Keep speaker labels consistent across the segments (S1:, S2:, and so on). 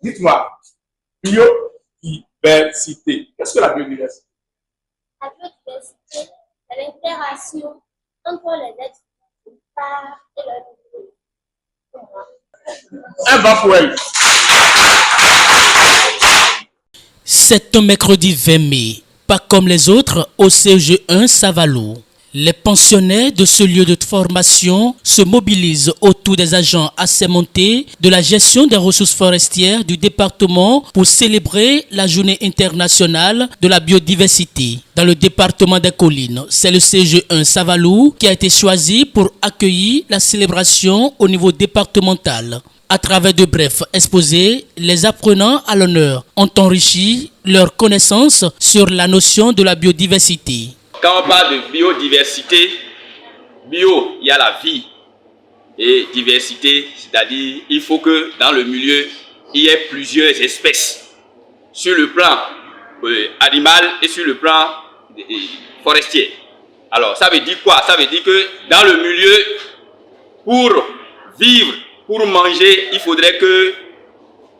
S1: Dites-moi, biodiversité. Qu'est-ce que la biodiversité?
S2: La biodiversité, c'est l'interaction entre les êtres humains et leur milieu.
S1: Un bas poème.
S3: C'est un mercredi 20 mai, pas comme les autres, au CEG1 Savalou. Les pensionnaires de ce lieu de formation se mobilisent autour des agents assermentés de la gestion des ressources forestières du département pour célébrer la journée internationale de la biodiversité. Dans le département des collines, c'est le CEG1 Savalou qui a été choisi pour accueillir la célébration au niveau départemental. À travers de brefs exposés, les apprenants à l'honneur ont enrichi leurs connaissances sur la notion de la biodiversité.
S4: Quand on parle de biodiversité, bio, il y a la vie. Et diversité, c'est-à-dire il faut que dans le milieu, il y ait plusieurs espèces. Sur le plan animal et sur le plan forestier. Alors, ça veut dire quoi? Ça veut dire que dans le milieu, pour vivre, pour manger, il faudrait que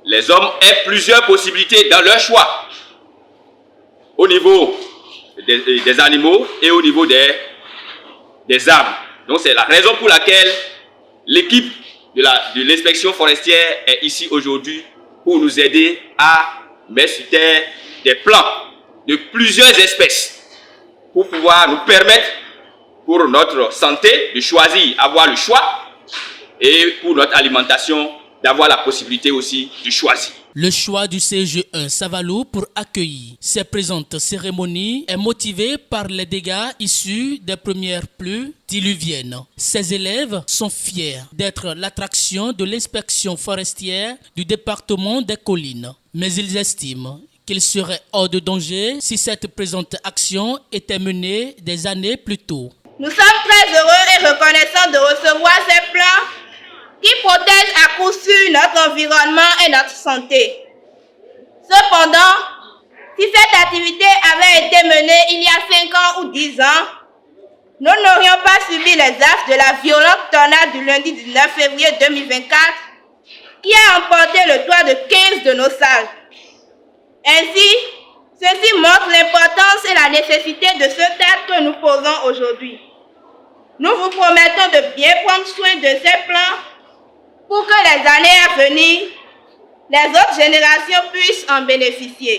S4: les hommes aient plusieurs possibilités dans leur choix. Au niveau des animaux et au niveau des arbres. Donc c'est la raison pour laquelle l'équipe de l'inspection forestière est ici aujourd'hui pour nous aider à mettre sur terre des plans de plusieurs espèces pour pouvoir nous permettre, pour notre santé, de choisir, avoir le choix, et pour notre alimentation, d'avoir la possibilité aussi de choisir.
S3: Le choix du CEG1 Savalou pour accueillir ces présentes cérémonies est motivé par les dégâts issus des premières pluies diluviennes. Ces élèves sont fiers d'être l'attraction de l'inspection forestière du département des collines. Mais ils estiment qu'il serait hors de danger si cette présente action était menée des années plus tôt.
S5: Nous sommes très heureux et reconnaissants de recevoir ces plans qui protège à coup sûr notre environnement et notre santé. Cependant, si cette activité avait été menée il y a 5 ans ou 10 ans, nous n'aurions pas subi les affres de la violente tornade du lundi 19 février 2024 qui a emporté le toit de 15 de nos salles. Ainsi, ceci montre l'importance et la nécessité de ce acte que nous posons aujourd'hui. Nous vous promettons de bien prendre soin de ces plans pour que les années à venir, les autres générations puissent en bénéficier.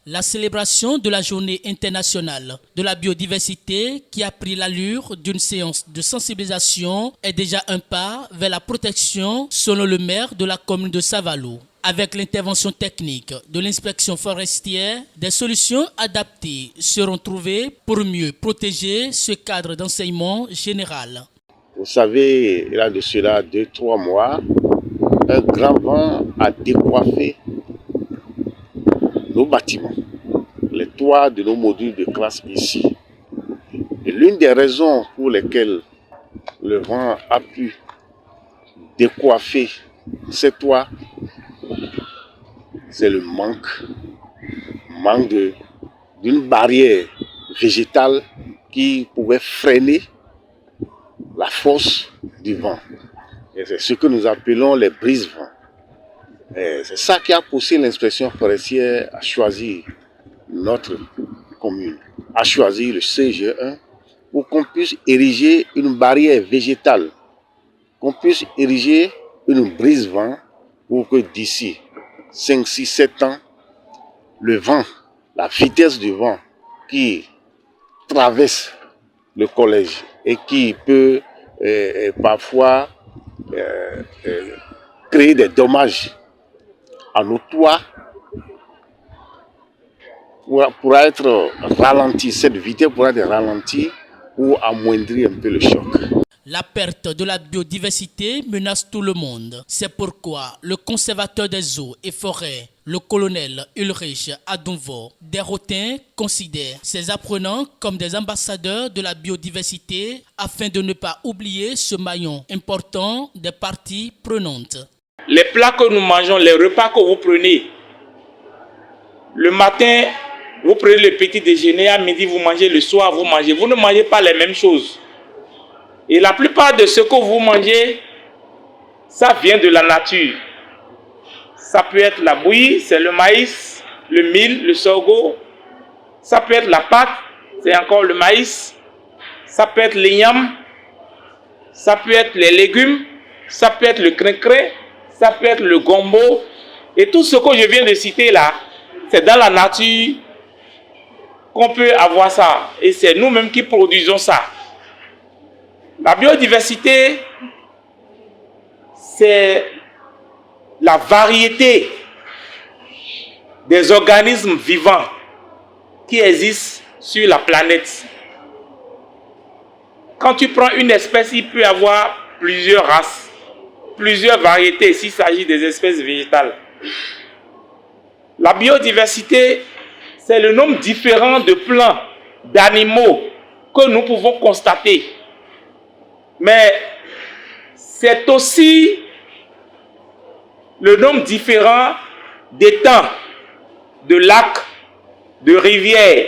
S3: La célébration de la journée internationale de la biodiversité qui a pris l'allure d'une séance de sensibilisation est déjà un pas vers la protection selon le maire de la commune de Savalou. Avec l'intervention technique de l'inspection forestière, des solutions adaptées seront trouvées pour mieux protéger ce cadre d'enseignement général.
S6: Vous savez, il y a de cela 2-3 mois, un grand vent a décoiffé nos bâtiments, les toits de nos modules de classe ici. Et l'une des raisons pour lesquelles le vent a pu décoiffer ces toits, c'est le manque d'une barrière végétale qui pouvait freiner la force du vent. Et c'est ce que nous appelons les brise-vents. C'est ça qui a poussé l'inspection forestière à choisir notre commune, à choisir le CEG1 pour qu'on puisse ériger une barrière végétale, qu'on puisse ériger une brise-vent pour que d'ici 5, 6, 7 ans, le vent, la vitesse du vent qui traverse le collège et qui peut parfois créer des dommages à nos toits pourra être ralenti, cette vitesse pourra être ralentie pour amoindrir un peu le choc.
S3: La perte de la biodiversité menace tout le monde. C'est pourquoi le conservateur des eaux et forêts, le colonel Ulrich Adunvo Desrotin, considère ces apprenants comme des ambassadeurs de la biodiversité afin de ne pas oublier ce maillon important des parties prenantes.
S7: Les plats que nous mangeons, les repas que vous prenez, le matin, vous prenez le petit déjeuner, à midi, vous mangez, le soir, vous mangez. Vous ne mangez pas les mêmes choses. Et la plupart de ce que vous mangez, ça vient de la nature. Ça peut être la bouillie, c'est le maïs, le mil, le sorgho. Ça peut être la pâte, c'est encore le maïs. Ça peut être l'igname. Ça peut être les légumes. Ça peut être le crincrin. Ça peut être le gombo. Et tout ce que je viens de citer là, c'est dans la nature qu'on peut avoir ça. Et c'est nous-mêmes qui produisons ça. La biodiversité, c'est la variété des organismes vivants qui existent sur la planète. Quand tu prends une espèce, il peut y avoir plusieurs races, plusieurs variétés s'il s'agit des espèces végétales. La biodiversité, c'est le nombre différent de plants, d'animaux que nous pouvons constater. Mais c'est aussi le nombre différent d'étangs, de lacs, de rivières.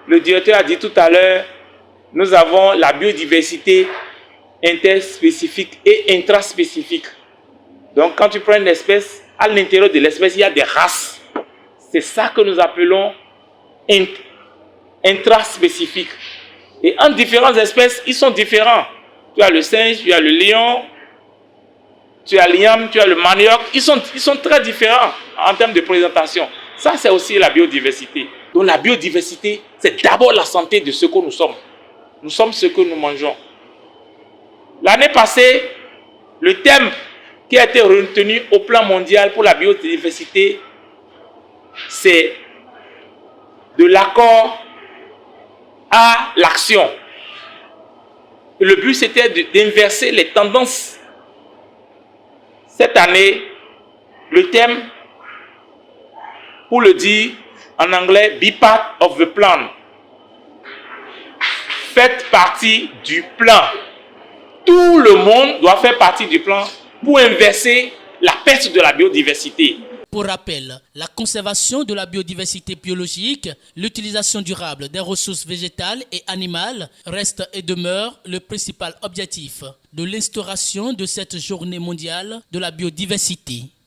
S7: Le directeur a dit tout à l'heure, nous avons la biodiversité interspécifique et intraspécifique. Donc quand tu prends une espèce, à l'intérieur de l'espèce, il y a des races. C'est ça que nous appelons intraspécifique. Et en différentes espèces, ils sont différents. Tu as le singe, tu as le lion, tu as l'igname, tu as le manioc. Ils sont très différents en termes de présentation. Ça, c'est aussi la biodiversité. Donc la biodiversité, c'est d'abord la santé de ce que nous sommes. Nous sommes ce que nous mangeons. L'année passée, le thème qui a été retenu au plan mondial pour la biodiversité, c'est de l'accord à l'action. Et le but, c'était d'inverser les tendances. Cette année, le thème, pour le dire en anglais, be part of the plan. Faites partie du plan. Tout le monde doit faire partie du plan pour inverser la perte de la biodiversité.
S3: Pour rappel, la conservation de la biodiversité biologique, l'utilisation durable des ressources végétales et animales reste et demeure le principal objectif de l'instauration de cette journée mondiale de la biodiversité.